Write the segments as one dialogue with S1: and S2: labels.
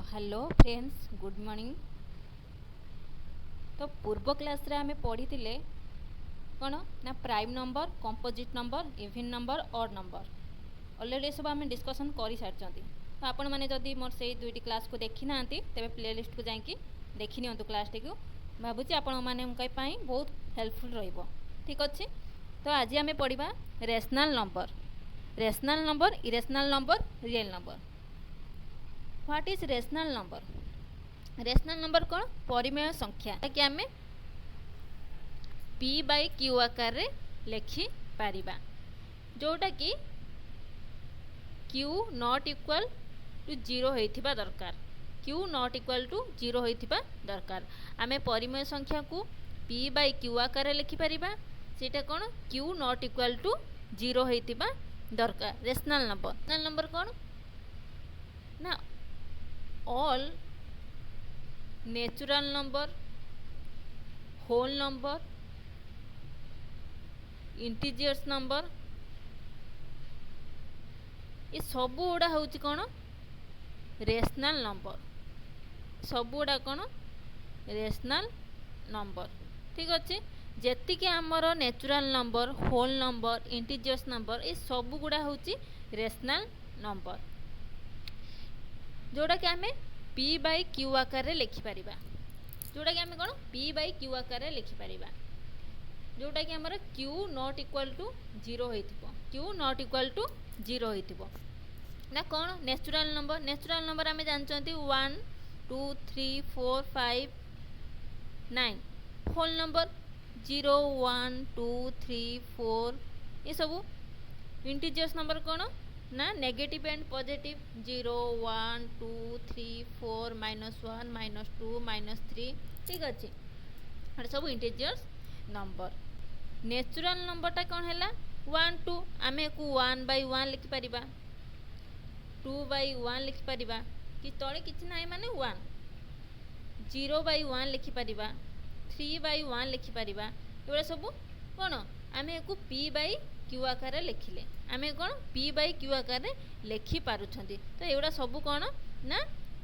S1: Hello friends good morning. तो पूर्व class रे आमे पढ़ी थिले कौन ना prime number, composite number, even number, odd number. Already सब आम डिस्कसन कर सारी। तो आपण मैंने जदि मोर से दुईटी क्लास को देखी ना तेरे प्लेलिस्ट को जाकि देखी नियंतु क्लास टी को भावुँ आपण मैंने बहुत हेल्पफुल रहिबो। ठीक अच्छे। तो आज आम पढ़ा rational number, irrational number, real number. What is rational number? Rational number कौन? परिमेय संख्या कि आम पी बाय क्यू आकार रे लेखि पारिबा, जोटा कि Q not equal to zero होइथिबा दरकार। Q not equal to zero होइथिबा दरकार। आमे परिमेय संख्या को पी बाय क्यू आकार रे लेखि पारिबा, सेटा कौन? Q not equal to zero होइथिबा दरकार। रेशनल नंबर कौन ना all natural number, whole number, integers number, ये सब गुड़ा हूँ कौन? Rational number. सब गुड़ा कौन? Rational number. ठीक अच्छे। जेति कि आमर natural number, whole number, integers number, ये सब गुड़ा हूँ रेशनल नंबर, जोड़ा कि आम पी बाय क्यू आकार रे लिखिपर। जोटा कि आम कौन? पी बाय क्यू आकार रे लिखिपर, जोटा कि आमर Q not equal to zero होइथिबो। Q not equal to zero होइथिबो ना कौन? नेचुरल नंबर आम जानते 1 2 3 4 5 9। होल नंबर 0 1 2 3 4, ये सब। इंटीजर्स नंबर कौन ना नेगेटिव एंड पॉजिटिव 0 1 2 3 4 -1 -2 -3। ठीक अच्छे। ये सब इंटीजर्स नंबर। नेचुरल नंबरटा कौन है? 1 2 आम को 1 बाय 1 लिखिपर, 2 बाय 1 लिखिपर कि तले किसी ना माने 1, 0 बाय 1 लिखिपर, 3 बाय 1 लिखिपर। ये सब कौन? आम को पी बाय क्यू आकार लिखिले आम कौन? पी बाय क्यू आकार लिखि पारुछंती। तो एगुड़ा सब कौन ना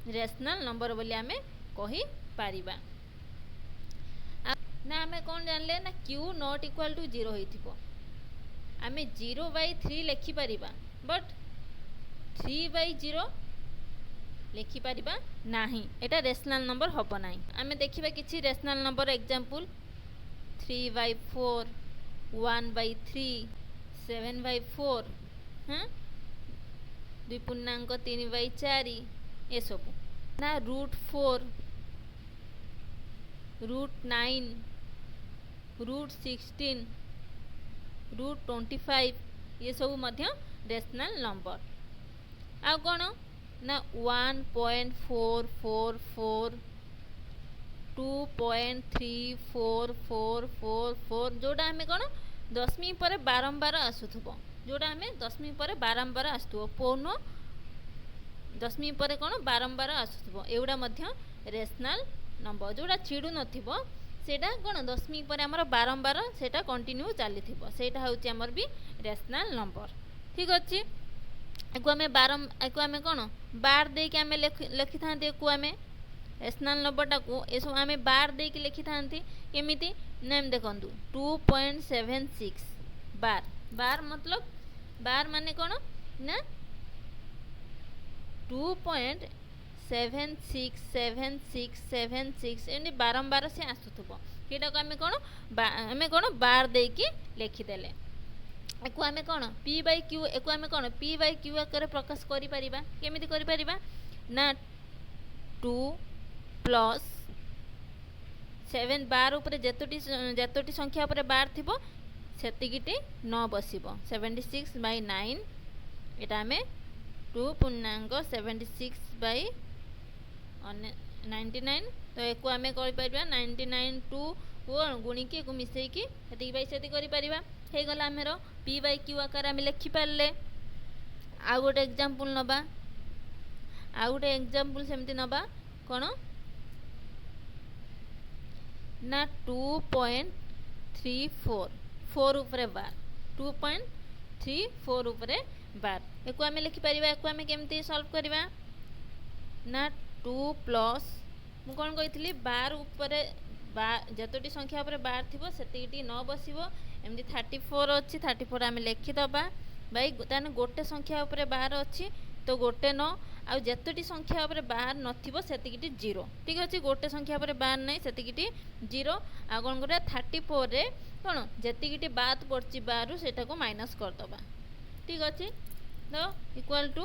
S1: रेशनल नंबर बोली आम कहि पारिबा। ना आम कौन जानले ना Q not equal to zero होइथिबो। आम 0 बाय 3 लिखिपर, बट 3 बाय 0 लिखिपर नाही। एटा रेशनल नंबर हम ना। आम देखा किसी rational number example 3 by 4, 1 by 3, 7 by 4, हाँ 2 पूर्णांक 3 बाय 4, ये सब ना √4, √9, √16, √25, ये सब मध्य रेशनल नंबर। आ कौन ना 1.4444, 2.3444, जोटा आम कौन दशमी पर बारंबार आसुथबो, जोटा आम दशमी पर बारंबार आसुथबो, पौन दशमी पर कौन बारंबार आसुथबो, एगुड़ा मध्य रेशनल नंबर। जोटा छिड़ू नथिबो सेटा कौन दशमी पर आमर बारंबार सेटा कंटिन्यू चली सेटा हूँ आमर भी रेशनल नंबर। ठीक अच्छे। एको आम कौन बार दे आम लिखि था आम रेशनल नंबरटा को ये सब आम बार दे लिखि था केमिति ना देखु 2.76 बार। बार मतलब बार माने कौन ना 2.767676 एमती बारंबार से आसुथबो, सेटा को आम कौन बार दे लिखिदेले। एको आम कौन पी बाय क्यू, एको आम कौन पी बाय क्यू आकार प्रकाश करि परिबा। केमिति करि परिबा ना 2 + 7 बार उपरे जतोटी संख्या उपरे बार थिबो सेतिकिटी न बसिबो 76 बाय 9। एटा आम 2 पूर्णांक 76 बाय 99। तो एको आम करि परिबा 99 2 गुणिकी एको मिसेइकी सेति बाय सेति करि परिबा। हे गला आमर पी बाय क्यू आकार आम लिखि पारले। आ गोटे एग्जांपल नबा, आ गोटे एग्जांपल सेमति नबा कौन ना 2.34 4 उपरे बार, 2.34 उपरे बार। एको आम लिखि परिबा। एको आम केमती सॉल्व करबा ना 2 प्लस मु कौन कही बार उपरे जतोटी संख्या उपरे बार थी से न बसो एमती 34 अच्छी 34 आम लिखिदबा भाई ताने गोटे संख्या उपरे बार अच्छी तो गोटे न आउ जतोटी संख्या उपरे बार नथिबो सेतिकिटी 0 ठीक अच्छे गोटे संख्या उपरे बार नहीं सेतिकिटी 0 आ कौन करा 34 रे कौन जेतिकिटी बात पड़ची बारु सेटा को माइनस करदबा ठीक अच्छे तो इक्वल टू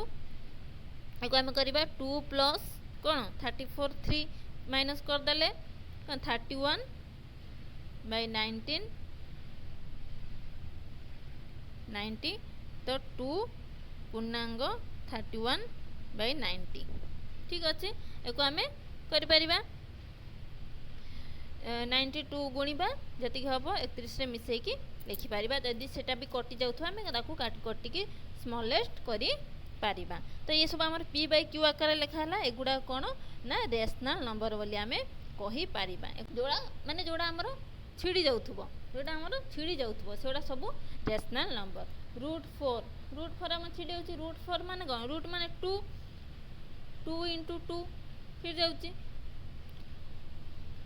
S1: एको आम करवा 2 प्लस कौन 34 3 माइनस करदेले 31 बाय 19 90 तो 2 पूर्णांग 31 बाय 90 ठीक अच्छे एको आम कर 92 गुणा जी हम 31 रे मिसेकी लिखिपर जदि सेटा भी कटि जाऊँ आम कटिकी स्मॉलेस्ट करी पारिबा तो ये सब आमर पी बाय क्यू आकार लिखाला एगुड़ा कौन ना रेशनल नंबर बोली आम कही पारिबा जोड़ा माने जोड़ा आमर छिड़ी जाउथबो जोड़ा आमर छिड़ी जाउथबो सेटा सब रेशनल नंबर रूट 4 आम छिड़ी जाउची रूट 4 माने कौन रूट माने 2 2 इंटू 2 छिड़ी जाउची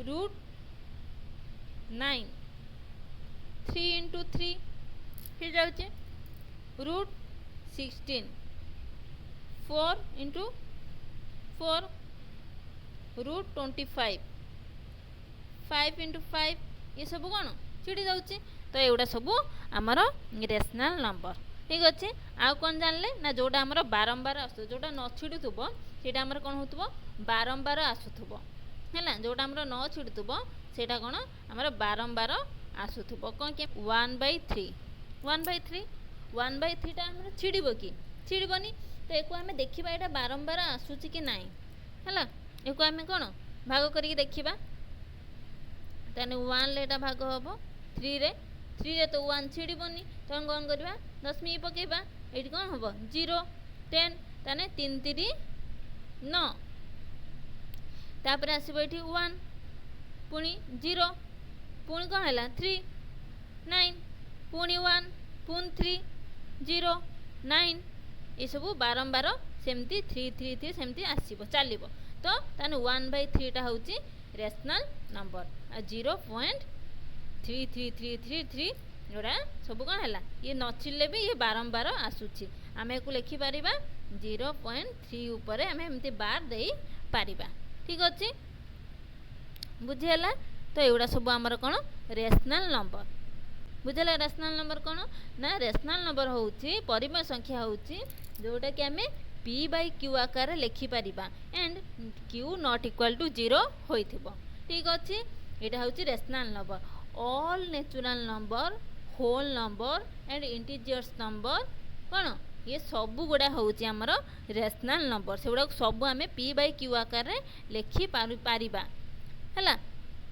S1: रूट 9 3 इंटू 3 छिड़ी जाउची रूट 16 4 इंटू 4 रूट 25 5 इंटू 5 ये सब कौन छिड़ी जाऊँगी तो एगुड़ा सब आमर रेशनल नंबर ठीक अच्छे आउ कौन जानले ना जोटा आमर बारंबार आसु जोटा न छिड़ुथबो सेटा आमर कौन होतबो बारंबार आसुथबो हैला जोटा आमर न छिड़ुथबो सेटा कौन आमर बारंबार आसुथबो कौन के 1/3 टा आमर छिड़िबो कि छिड़बनी तो एको आम देखा यहाँ बारंबार आसूची कि नाई है एको आम कौन भाग करके देखा तेने 1 रे एटा भाग हम 3 रे तो 1 छिड़बनी तो कौन करवा दशमिक पकेबा ये कौन हम 0 10 ताने 3 3 9 तापर आसब ये 1 पुणी 0 पुणी कौन है 3 9 पुणी 1 पुणी 3 0 9 ये सब बारंबार सेमती 3 3 3 सेमती आसीबो चलिबो तो ताने 1/3 टा होची रेशनल नंबर आ 0.33333 जोड़ा सब कौन है ये नचिले भी ये बारंबार आसूची आम को लिखि पारिबा 0.3 ऊपर आम एमती बार दे पारिबा ठीक अच्छे बुझीगला तो एगुड़ा सब आमर कौन रेशनल नंबर बुझला रेशनल नंबर कौन ना रेशनल नंबर होची परिमेय संख्या होची जोटा कि आम पी बाय क्यू आकार लिखिपर and Q not equal to 0 होइथिबो ठीक अच्छे यहाँ हूँ rational number all natural number whole number and integers number कौन ये सब गुड़ा हूँ आमर रेशनल नंबर से गुड़ा सब आम पी बाय क्यू आकार लिखिपर है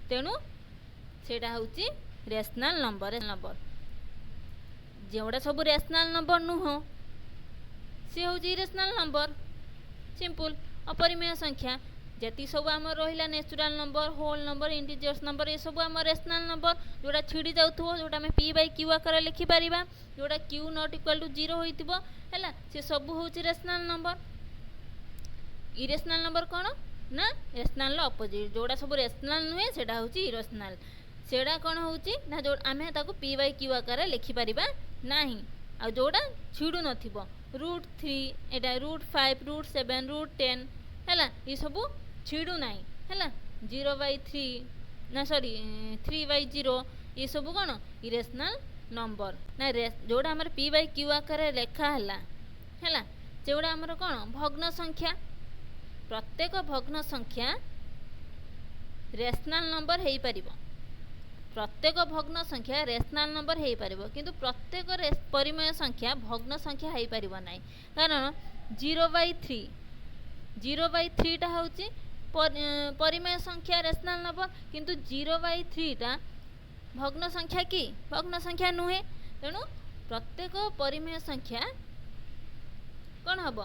S1: तेणु सेटा हूँ रेशनल नंबर जोड़ा सब रेशनल नंबर नुह सी हूँ इरेशनल नंबर सिंपल अपरिमेय संख्या जी सब आम रहा natural number whole number integers number ये सब आम रेशनल नंबर जोड़ा छिड़ी जाऊँ जोटा आम पी बाय क्यू आकार लिखिपर जोटा क्यू नॉट इक्वल टू 0 होइतिबो हैला से सब हूँ रेशनल नंबर इरेशनल नंबर कौन ना रेशनल अपोजिट जोड़ा सब रेशनल नुहे से हूँ इरेशनल सेड़ा कौन हूँ ना जो आम पी बाय क्यू आकार लिखिपर ना आ जोड़ा छिड़ू नथिबो रूट 3 एटा रूट 5 रूट 7 रूट 10 है ये सब छिड़ू नाई है 0/3 ना सॉरी 3/0 ये सब कौन इरेशनल नंबर ना जोड़ा आमर पी बाय क्यू आकार लेखा है जोड़ा आमर कौन भग्न संख्या प्रत्येक भग्न संख्या रेशनल नंबर हो पारिबो प्रत्येक भग्न संख्या रेशनल नंबर हो पार किंतु प्रत्येक परिमेय संख्या भग्न संख्या हो पार ना कारण 0/3 टा हूँ परिमेय संख्या रेशनल नंबर किंतु 0/3 टा भग्न संख्या कि भग्न संख्या नुहे तेणु प्रत्येक परिमेय संख्या कौन हम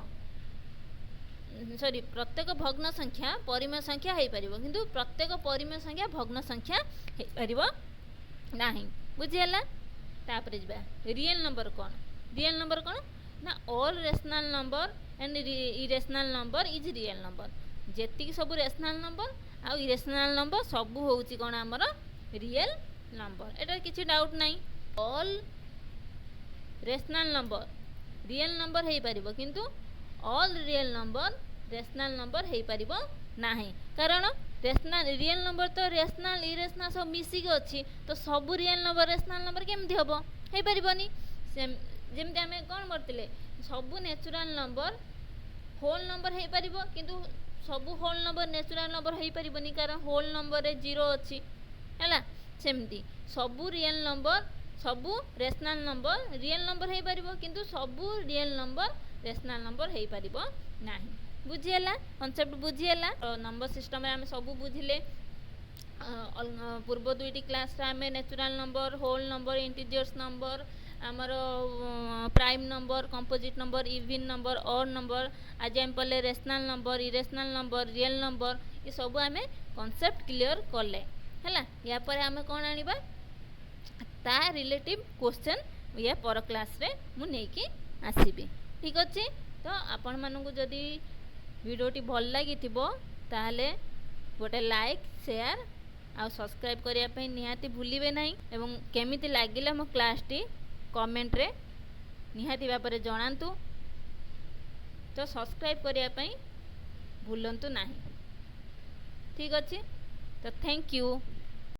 S1: सॉरी प्रत्येक भग्न संख्या परिमेय संख्या हो पार किंतु प्रत्येक परिमेय संख्या भग्न संख्या हो पार नहीं बुझीगला तापर जा रियल नंबर कौन ना all rational number and irrational number is real number जेतिक सब रेशनल नंबर आउ इरेशनल नंबर सब होउची कोन हमर रियल नंबर एटा किछि डाउट नाही all rational number real number हेई परिबो किंतु all real number rational number हेई परिबो नाही कारण रेशनल रियल नंबर तो रेशनल इरेशनल सब मिसिक अच्छी तो सब रियल नंबर रेशनल नंबर केमती हम हो पारबनी जमती आम कौन करते सब नेचुरल नंबर होल नंबर हो पार किंतु सब होल नंबर नेचुरल नंबर हो पारबनी कारण होल नंबर रे जीरो अच्छी है सेमती सब रियल नंबर सब रेशनल नंबर रियल नंबर हो पार किंतु सब रियल नंबर रेशनल नंबर हो पार नहीं बुझीगला कनसेप्ट बुझीगला नंबर सिस्टम आम सब बुझिले पूर्व दुईटी क्लास आम natural number whole number integers number आमर prime number composite number even number odd number आज आम पढ़ले rational number irrational number real number ये सब आम कनसेप्ट क्लियर कले है या पर आम कौन आनिबा ता रिलेटिव क्वेश्चन या पर क्लास रे मु नेकी आसीबी ठीक अच्छे तो आपण मानू जदि वीडियोटी भल लगी ताहले गोटे लाइक शेयर आ सब्सक्राइब करने निहाती भूलिबे नहीं एवं केमिति लागिला मो क्लास टी कमेंट रे निहाती भाबरे जणांतु तो सब्सक्राइब करने भूलंतु नहीं ठीक अच्छे तो थैंक यू।